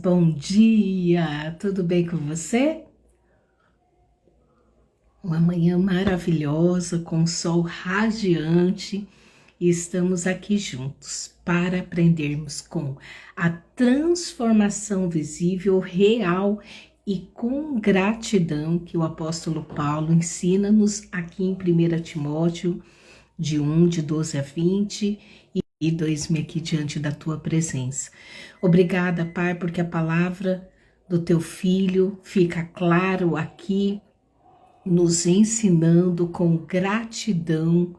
Bom dia, tudo bem com você? Uma manhã maravilhosa, com o sol radiante, e estamos aqui juntos para aprendermos com a transformação visível, real e com gratidão que o apóstolo Paulo ensina-nos aqui em 1 Timóteo, de 12 a 20, e 2 aqui diante da tua presença. Obrigada, Pai, porque a palavra do teu filho fica claro aqui, nos ensinando com gratidão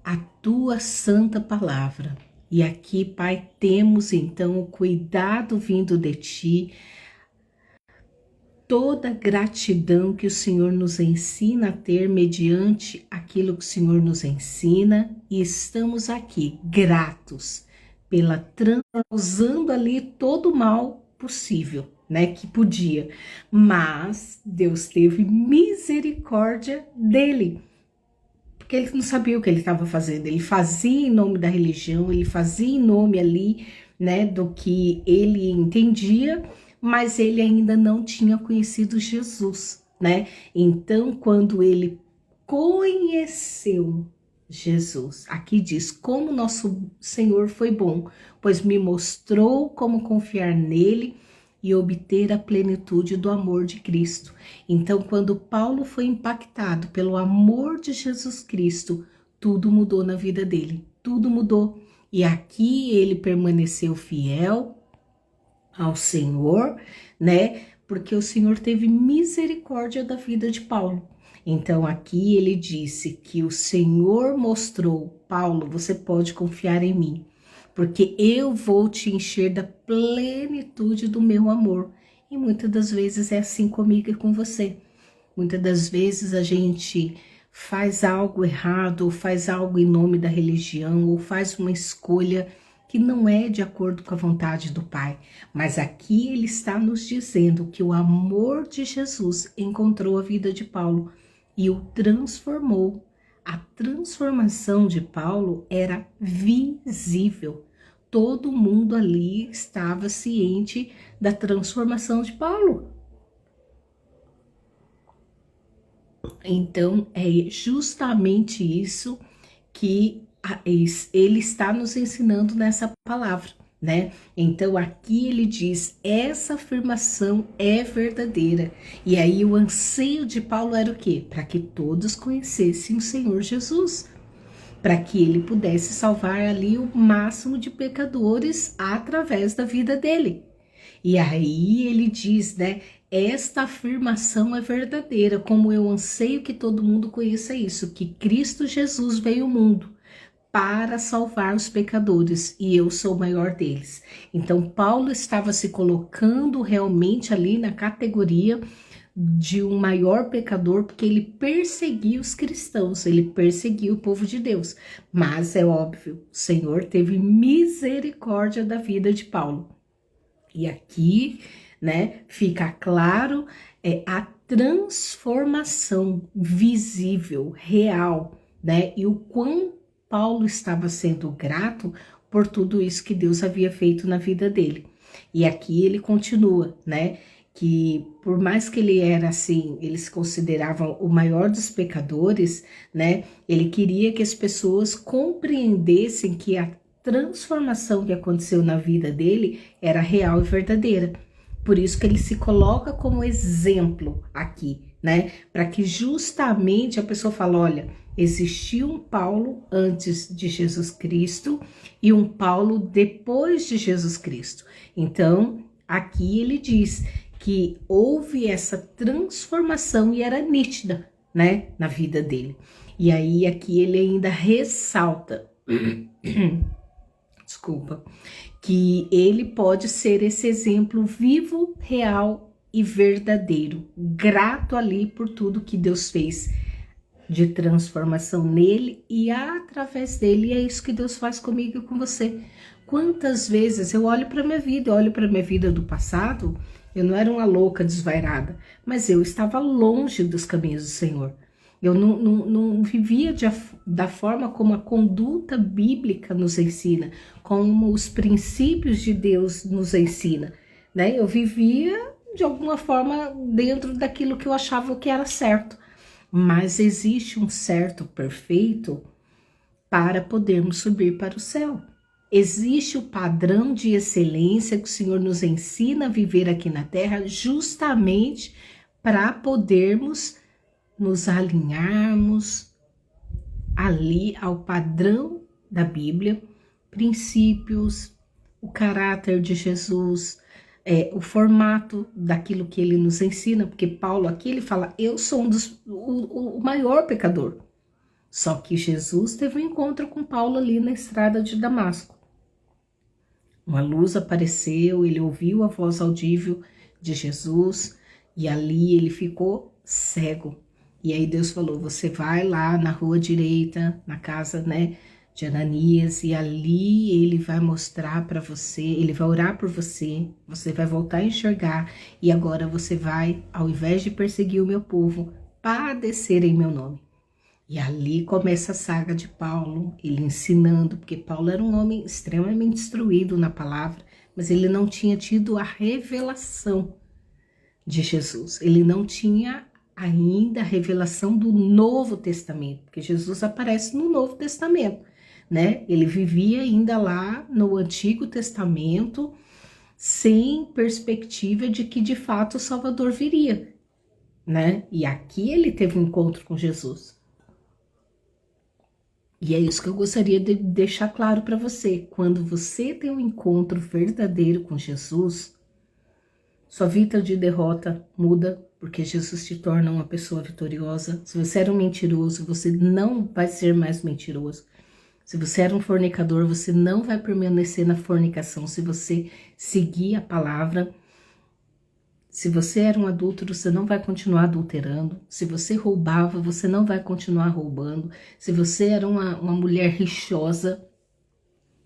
a tua santa palavra. E aqui, Pai, temos então o cuidado vindo de ti, toda gratidão que o Senhor nos ensina a ter mediante aquilo que o Senhor nos ensina, e estamos aqui gratos pela usando ali todo o mal possível, né, que podia, mas Deus teve misericórdia dele, porque ele não sabia o que ele estava fazendo, ele fazia em nome da religião, ele fazia em nome ali, né, do que ele entendia, mas ele ainda não tinha conhecido Jesus, né? Então, quando ele conheceu Jesus, aqui diz, como nosso Senhor foi bom, pois me mostrou como confiar nele e obter a plenitude do amor de Cristo. Então, quando Paulo foi impactado pelo amor de Jesus Cristo, tudo mudou na vida dele, tudo mudou. E aqui ele permaneceu fiel ao Senhor, né? Porque o Senhor teve misericórdia da vida de Paulo. Então aqui ele disse que o Senhor mostrou, Paulo, você pode confiar em mim, porque eu vou te encher da plenitude do meu amor. E muitas das vezes é assim comigo e com você. Muitas das vezes a gente faz algo errado, ou faz algo em nome da religião, ou faz uma escolha que não é de acordo com a vontade do Pai. Mas aqui ele está nos dizendo que o amor de Jesus encontrou a vida de Paulo e o transformou. A transformação de Paulo era visível. Todo mundo ali estava ciente da transformação de Paulo. Então, é justamente isso que ele está nos ensinando nessa palavra, né? Então, aqui ele diz, essa afirmação é verdadeira. E aí o anseio de Paulo era o quê? Para que todos conhecessem o Senhor Jesus, para que ele pudesse salvar ali o máximo de pecadores através da vida dele. E aí ele diz, né? Esta afirmação é verdadeira, como eu anseio que todo mundo conheça isso, que Cristo Jesus veio ao mundo para salvar os pecadores e eu sou o maior deles. Então Paulo estava se colocando realmente ali na categoria de um maior pecador, porque ele perseguia os cristãos, ele perseguia o povo de Deus. Mas é óbvio, o Senhor teve misericórdia da vida de Paulo. E aqui, né, fica claro a transformação visível, real, né, e o quão Paulo estava sendo grato por tudo isso que Deus havia feito na vida dele. E aqui ele continua, né, que por mais que ele era assim, eles consideravam o maior dos pecadores, né, ele queria que as pessoas compreendessem que a transformação que aconteceu na vida dele era real e verdadeira. Por isso que ele se coloca como exemplo aqui, né? Para que justamente a pessoa fale, olha, existiu um Paulo antes de Jesus Cristo e um Paulo depois de Jesus Cristo. Então, aqui ele diz que houve essa transformação e era nítida, né, na vida dele. E aí aqui ele ainda ressalta desculpa, que ele pode ser esse exemplo vivo, real e verdadeiro, grato ali por tudo que Deus fez de transformação nele e através dele, e é isso que Deus faz comigo e com você. Quantas vezes eu olho para minha vida, eu olho para minha vida do passado, eu não era uma louca desvairada, mas eu estava longe dos caminhos do Senhor. Eu não vivia da forma como a conduta bíblica nos ensina, como os princípios de Deus nos ensina, né? Eu vivia de alguma forma dentro daquilo que eu achava que era certo. Mas existe um certo perfeito para podermos subir para o céu. Existe o padrão de excelência que o Senhor nos ensina a viver aqui na terra, justamente para podermos nos alinharmos ali ao padrão da Bíblia, princípios, o caráter de Jesus, o formato daquilo que ele nos ensina, porque Paulo aqui ele fala, eu sou o maior pecador. Só que Jesus teve um encontro com Paulo ali na estrada de Damasco. Uma luz apareceu, ele ouviu a voz audível de Jesus e ali ele ficou cego. E aí Deus falou, você vai lá na rua direita, na casa, né, de Ananias, e ali ele vai mostrar para você, ele vai orar por você, você vai voltar a enxergar, e agora você vai, ao invés de perseguir o meu povo, padecer em meu nome. E ali começa a saga de Paulo, ele ensinando, porque Paulo era um homem extremamente instruído na palavra, mas ele não tinha tido a revelação de Jesus, ele não tinha ainda a revelação do Novo Testamento, porque Jesus aparece no Novo Testamento, né? Ele vivia ainda lá no Antigo Testamento, sem perspectiva de que de fato o Salvador viria, né? E aqui ele teve um encontro com Jesus. E é isso que eu gostaria de deixar claro para você. Quando você tem um encontro verdadeiro com Jesus, sua vida de derrota muda, porque Jesus te torna uma pessoa vitoriosa. Se você era um mentiroso, você não vai ser mais mentiroso. Se você era um fornicador, você não vai permanecer na fornicação. Se você seguir a palavra, se você era um adúltero, você não vai continuar adulterando. Se você roubava, você não vai continuar roubando. Se você era uma mulher rixosa,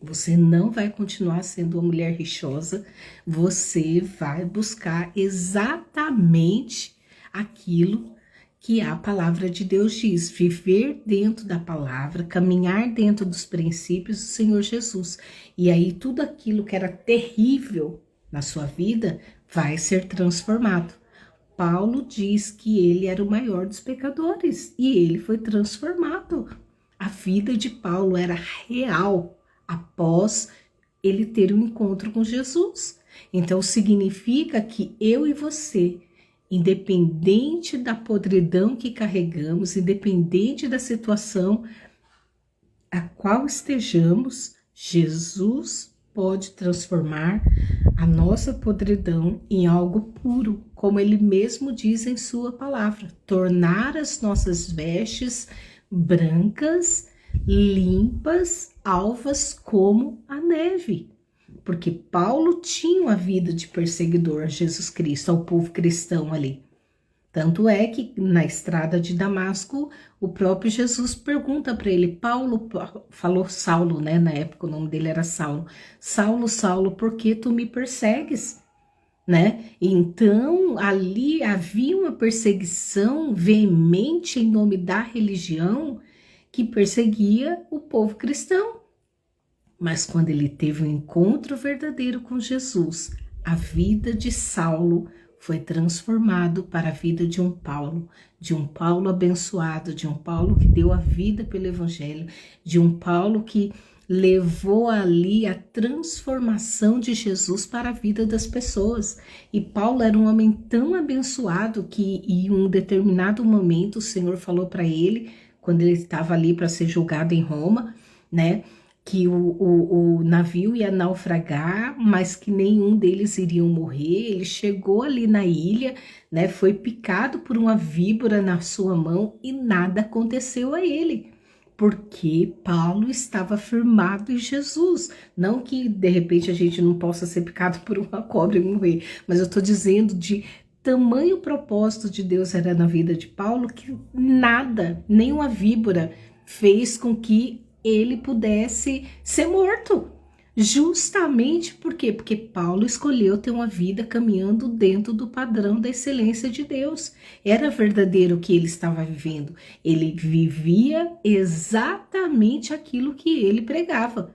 você não vai continuar sendo uma mulher rixosa. Você vai buscar exatamente aquilo que a palavra de Deus diz. Viver dentro da palavra, caminhar dentro dos princípios do Senhor Jesus. E aí tudo aquilo que era terrível na sua vida vai ser transformado. Paulo diz que ele era o maior dos pecadores e ele foi transformado. A vida de Paulo era real após ele ter um encontro com Jesus. Então significa que eu e você, independente da podridão que carregamos, independente da situação a qual estejamos, Jesus pode transformar a nossa podridão em algo puro, como ele mesmo diz em sua palavra, tornar as nossas vestes brancas, limpas, alvas como a neve. Porque Paulo tinha uma vida de perseguidor a Jesus Cristo, ao povo cristão ali. Tanto é que na estrada de Damasco, o próprio Jesus pergunta para ele, Paulo, falou Saulo, né? Na época o nome dele era Saulo. Saulo, Saulo, por que tu me persegues? Né? Então ali havia uma perseguição veemente em nome da religião que perseguia o povo cristão. Mas quando ele teve um encontro verdadeiro com Jesus, a vida de Saulo foi transformado para a vida de um Paulo abençoado, de um Paulo que deu a vida pelo evangelho, de um Paulo que levou ali a transformação de Jesus para a vida das pessoas. E Paulo era um homem tão abençoado que em um determinado momento o Senhor falou para ele, quando ele estava ali para ser julgado em Roma, né? Que o navio ia naufragar, mas que nenhum deles iriam morrer. Ele chegou ali na ilha, né? Foi picado por uma víbora na sua mão e nada aconteceu a ele, porque Paulo estava firmado em Jesus. Não que de repente a gente não possa ser picado por uma cobra e morrer, mas eu estou dizendo de tamanho propósito de Deus era na vida de Paulo que nada, nenhuma víbora fez com que ele pudesse ser morto. Justamente por quê? Porque Paulo escolheu ter uma vida caminhando dentro do padrão da excelência de Deus. Era verdadeiro o que ele estava vivendo. Ele vivia exatamente aquilo que ele pregava.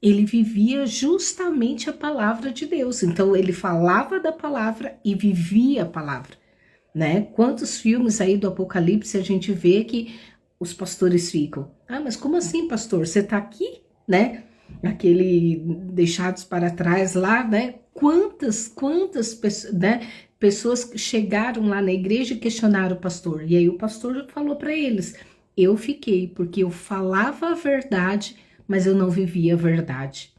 Ele vivia justamente a palavra de Deus. Então ele falava da palavra e vivia a palavra, né? Quantos filmes aí do Apocalipse a gente vê que os pastores ficam: ah, mas como assim, pastor? Você está aqui, né? Aquele Deixados para Trás lá, né? Quantas pessoas, né? Pessoas chegaram lá na igreja e questionaram o pastor. E aí o pastor falou para eles: eu fiquei porque eu falava a verdade, mas eu não vivia a verdade.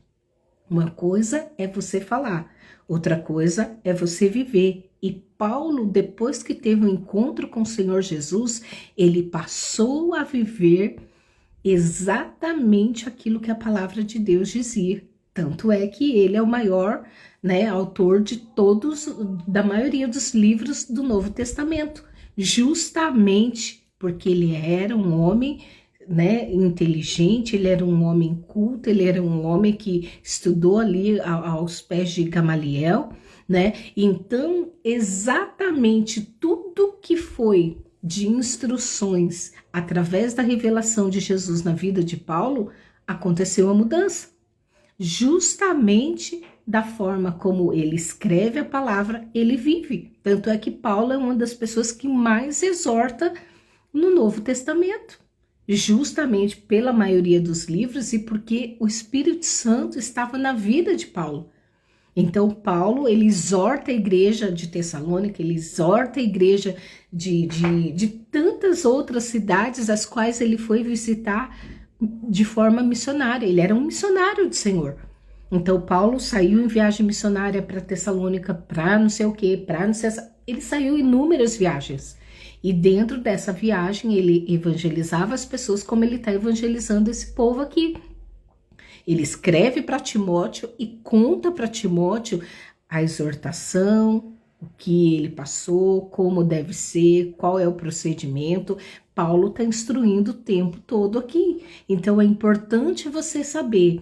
Uma coisa é você falar, outra coisa é você viver. E Paulo, depois que teve um encontro com o Senhor Jesus, ele passou a viver exatamente aquilo que a palavra de Deus dizia. Tanto é que ele é o maior, né, autor de todos, da maioria dos livros do Novo Testamento, justamente porque ele era um homem, né, inteligente, ele era um homem culto, ele era um homem que estudou ali aos pés de Gamaliel, né? Então, exatamente tudo que foi de instruções através da revelação de Jesus na vida de Paulo, aconteceu a mudança. Justamente da forma como ele escreve a palavra, ele vive. Tanto é que Paulo é uma das pessoas que mais exorta no Novo Testamento. Justamente pela maioria dos livros e porque o Espírito Santo estava na vida de Paulo. Então, Paulo, ele exorta a igreja de Tessalônica, ele exorta a igreja de tantas outras cidades as quais ele foi visitar de forma missionária. Ele era um missionário do Senhor. Então, Paulo saiu em viagem missionária para Tessalônica, para não sei o quê, para não sei... Ele saiu em inúmeras viagens. E dentro dessa viagem, ele evangelizava as pessoas como ele está evangelizando esse povo aqui. Ele escreve para Timóteo e conta para Timóteo a exortação, o que ele passou, como deve ser, qual é o procedimento. Paulo está instruindo o tempo todo aqui. Então é importante você saber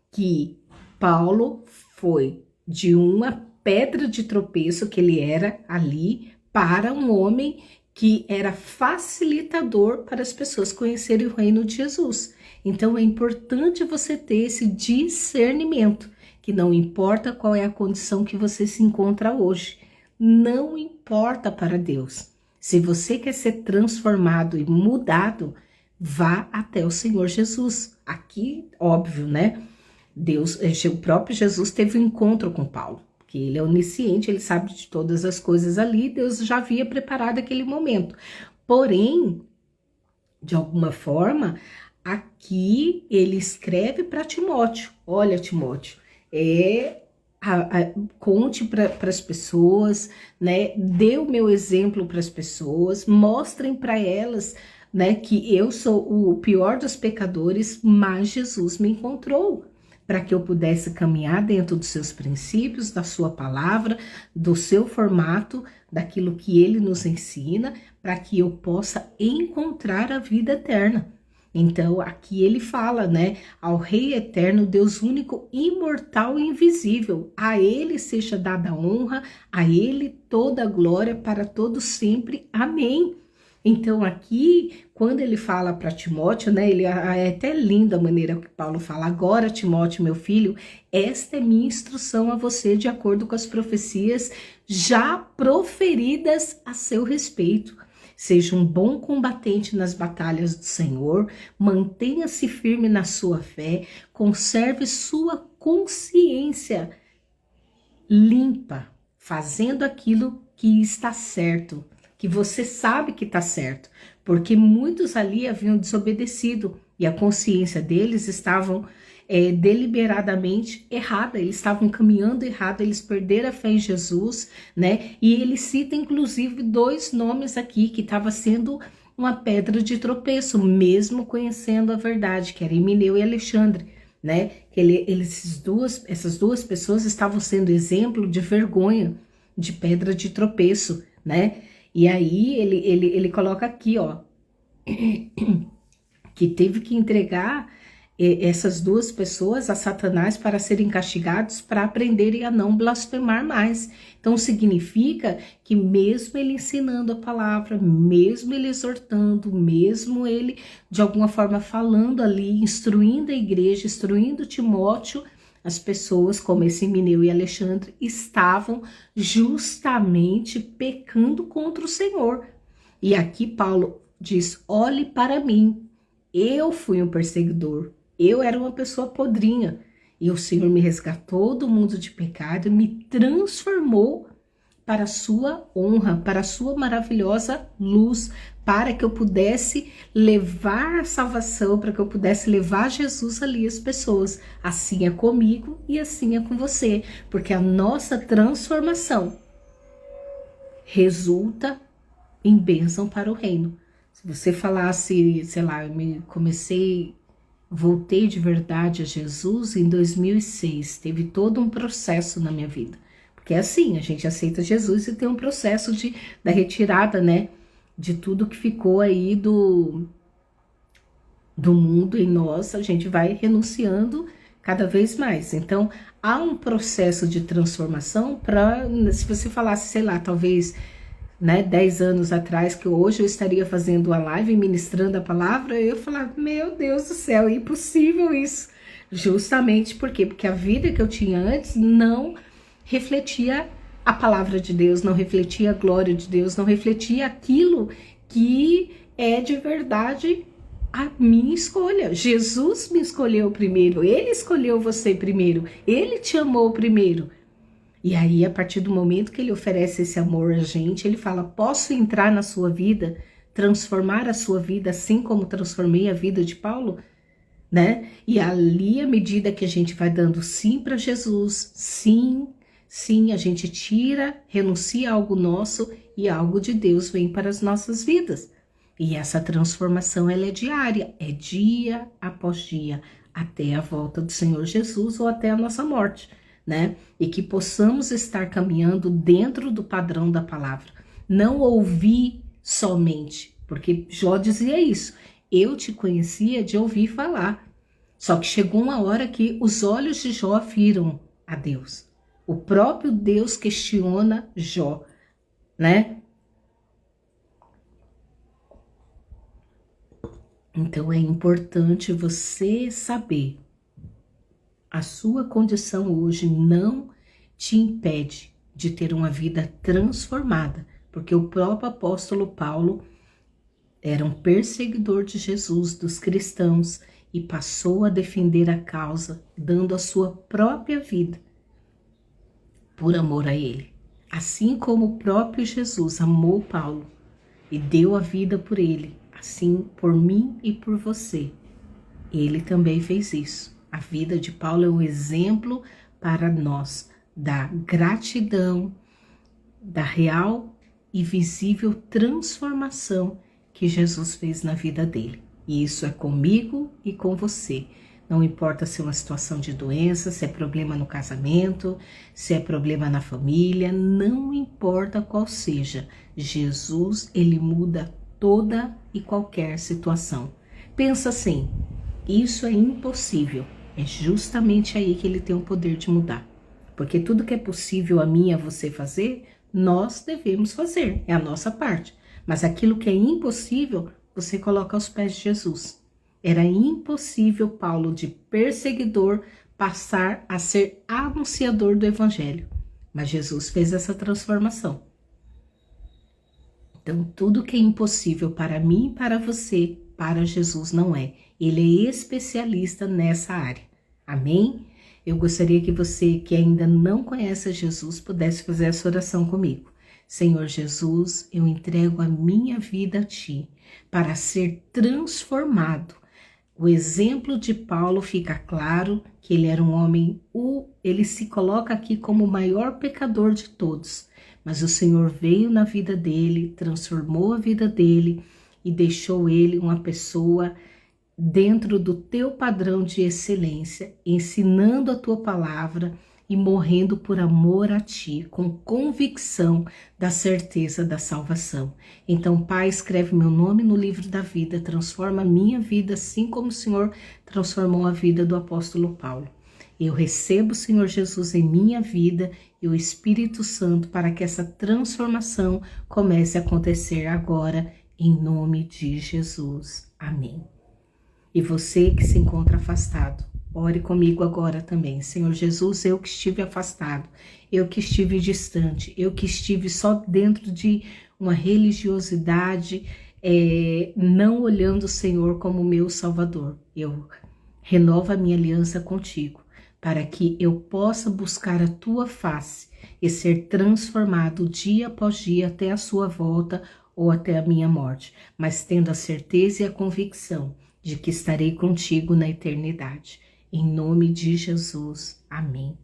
que Paulo foi de uma pedra de tropeço que ele era ali para um homem que era facilitador para as pessoas conhecerem o reino de Jesus. Então é importante você ter esse discernimento, que não importa qual é a condição que você se encontra hoje, não importa para Deus. Se você quer ser transformado e mudado, vá até o Senhor Jesus. Aqui, óbvio, né? Deus, o próprio Jesus teve um encontro com Paulo, porque ele é onisciente, ele sabe de todas as coisas ali, Deus já havia preparado aquele momento. Porém, de alguma forma, aqui ele escreve para Timóteo: olha, Timóteo, conte para as pessoas, né? Dê o meu exemplo para as pessoas, mostrem para elas, né, que eu sou o pior dos pecadores, mas Jesus me encontrou, para que eu pudesse caminhar dentro dos seus princípios, da sua palavra, do seu formato, daquilo que ele nos ensina, para que eu possa encontrar a vida eterna. Então, aqui ele fala, né? Ao Rei Eterno, Deus único, imortal e invisível. A ele seja dada a honra, a ele toda a glória para todos sempre. Amém. Então, aqui, quando ele fala para Timóteo, né? É até linda a maneira que Paulo fala: agora, Timóteo, meu filho, esta é minha instrução a você, de acordo com as profecias já proferidas a seu respeito. Seja um bom combatente nas batalhas do Senhor, mantenha-se firme na sua fé, conserve sua consciência limpa, fazendo aquilo que está certo, que você sabe que está certo, porque muitos ali haviam desobedecido e a consciência deles estavam deliberadamente errada, eles estavam caminhando errado, eles perderam a fé em Jesus, né? E ele cita inclusive 2 nomes aqui que estava sendo uma pedra de tropeço, mesmo conhecendo a verdade, que era Himeneu e Alexandre, né? Essas duas pessoas estavam sendo exemplo de vergonha, de pedra de tropeço, né? E aí ele coloca aqui, ó, que teve que entregar essas duas pessoas a Satanás para serem castigados, para aprenderem a não blasfemar mais. Então significa que mesmo ele ensinando a palavra, mesmo ele exortando, mesmo ele de alguma forma falando ali, instruindo a igreja, instruindo Timóteo, as pessoas como esse Himeneu e Alexandre estavam justamente pecando contra o Senhor. E aqui Paulo diz: olhe para mim, eu fui um perseguidor. Eu era uma pessoa podrinha e o Senhor me resgatou do mundo de pecado e me transformou para a sua honra, para a sua maravilhosa luz, para que eu pudesse levar a salvação, para que eu pudesse levar Jesus ali às pessoas. Assim é comigo e assim é com você, porque a nossa transformação resulta em bênção para o reino. Se você falasse, sei lá, voltei de verdade a Jesus em 2006, teve todo um processo na minha vida. Porque é assim, a gente aceita Jesus e tem um processo da retirada, né? De tudo que ficou aí do mundo em nós, a gente vai renunciando cada vez mais. Então, há um processo de transformação se você falasse, sei lá, talvez, né, 10 anos atrás, que hoje eu estaria fazendo a live, ministrando a palavra, eu ia falar, meu Deus do céu, é impossível isso. Justamente por quê? Porque a vida que eu tinha antes não refletia a palavra de Deus, não refletia a glória de Deus, não refletia aquilo que é de verdade a minha escolha. Jesus me escolheu primeiro, Ele escolheu você primeiro, Ele te amou primeiro. E aí, a partir do momento que Ele oferece esse amor a gente, Ele fala, posso entrar na sua vida, transformar a sua vida assim como transformei a vida de Paulo? Né? E ali, à medida que a gente vai dando sim para Jesus, sim, a gente renuncia a algo nosso e algo de Deus vem para as nossas vidas. E essa transformação, ela é diária, é dia após dia, até a volta do Senhor Jesus ou até a nossa morte, né? E que possamos estar caminhando dentro do padrão da palavra. Não ouvir somente, porque Jó dizia isso. Eu te conhecia de ouvir falar. Só que chegou uma hora que os olhos de Jó viram a Deus. O próprio Deus questiona Jó, né? Então é importante você saber. A sua condição hoje não te impede de ter uma vida transformada, porque o próprio apóstolo Paulo era um perseguidor de Jesus, dos cristãos, e passou a defender a causa, dando a sua própria vida por amor a ele. Assim como o próprio Jesus amou Paulo e deu a vida por ele, assim por mim e por você, ele também fez isso. A vida de Paulo é um exemplo para nós da gratidão, da real e visível transformação que Jesus fez na vida dele. E isso é comigo e com você. Não importa se é uma situação de doença, se é problema no casamento, se é problema na família, não importa qual seja. Jesus, ele muda toda e qualquer situação. Pensa assim, isso é impossível. É justamente aí que ele tem o poder de mudar. Porque tudo que é possível a mim e a você fazer, nós devemos fazer, é a nossa parte. Mas aquilo que é impossível, você coloca aos pés de Jesus. Era impossível Paulo, de perseguidor, passar a ser anunciador do evangelho. Mas Jesus fez essa transformação. Então, tudo que é impossível para mim e para você, para Jesus não é. Ele é especialista nessa área. Amém? Eu gostaria que você, que ainda não conhece Jesus, pudesse fazer essa oração comigo. Senhor Jesus, eu entrego a minha vida a Ti, para ser transformado. O exemplo de Paulo fica claro que ele era um homem, ele se coloca aqui como o maior pecador de todos. Mas o Senhor veio na vida dele, transformou a vida dele e deixou ele uma pessoa dentro do teu padrão de excelência, ensinando a tua palavra, e morrendo por amor a Ti, com convicção da certeza da salvação. Então, Pai, escreve meu nome no livro da vida, transforma a minha vida, assim como o Senhor transformou a vida do apóstolo Paulo. Eu recebo o Senhor Jesus em minha vida e o Espírito Santo para que essa transformação comece a acontecer agora, em nome de Jesus. Amém. E você que se encontra afastado, ore comigo agora também. Senhor Jesus, eu que estive afastado, eu que estive distante, eu que estive só dentro de uma religiosidade, não olhando o Senhor como meu Salvador. Eu renovo a minha aliança contigo, para que eu possa buscar a tua face e ser transformado dia após dia até a sua volta ou até a minha morte, mas tendo a certeza e a convicção de que estarei contigo na eternidade. Em nome de Jesus. Amém.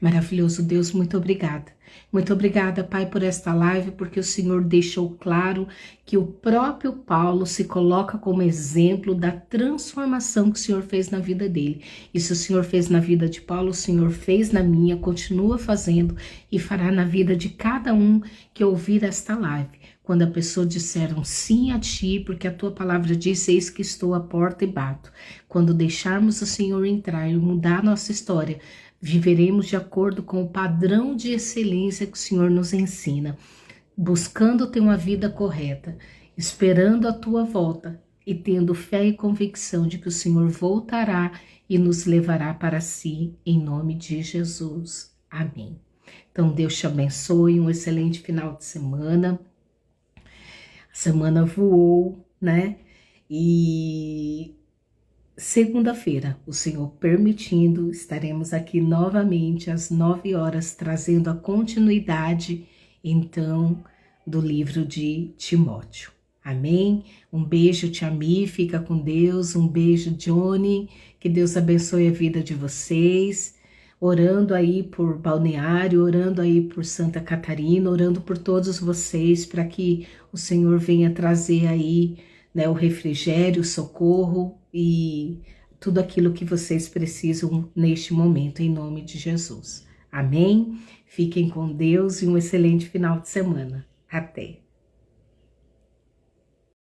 Maravilhoso Deus, muito obrigada. Muito obrigada, Pai, por esta live, porque o Senhor deixou claro que o próprio Paulo se coloca como exemplo da transformação que o Senhor fez na vida dele. E se o Senhor fez na vida de Paulo, o Senhor fez na minha, continua fazendo e fará na vida de cada um que ouvir esta live. Quando a pessoa disser um sim a Ti, porque a Tua palavra diz, eis que estou à porta e bato. Quando deixarmos o Senhor entrar e mudar a nossa história, viveremos de acordo com o padrão de excelência que o Senhor nos ensina, buscando ter uma vida correta, esperando a Tua volta e tendo fé e convicção de que o Senhor voltará e nos levará para si, em nome de Jesus. Amém. Então Deus te abençoe, um excelente final de semana. A semana voou, né? E segunda-feira, o Senhor permitindo, estaremos aqui novamente às 9 horas, trazendo a continuidade, então, do livro de Timóteo. Amém? Um beijo, Tia Mi, fica com Deus. Um beijo, Johnny. Que Deus abençoe a vida de vocês. Orando aí por Balneário, orando aí por Santa Catarina, orando por todos vocês, para que o Senhor venha trazer aí, né, o refrigério, o socorro e tudo aquilo que vocês precisam neste momento, em nome de Jesus. Amém? Fiquem com Deus e um excelente final de semana. Até!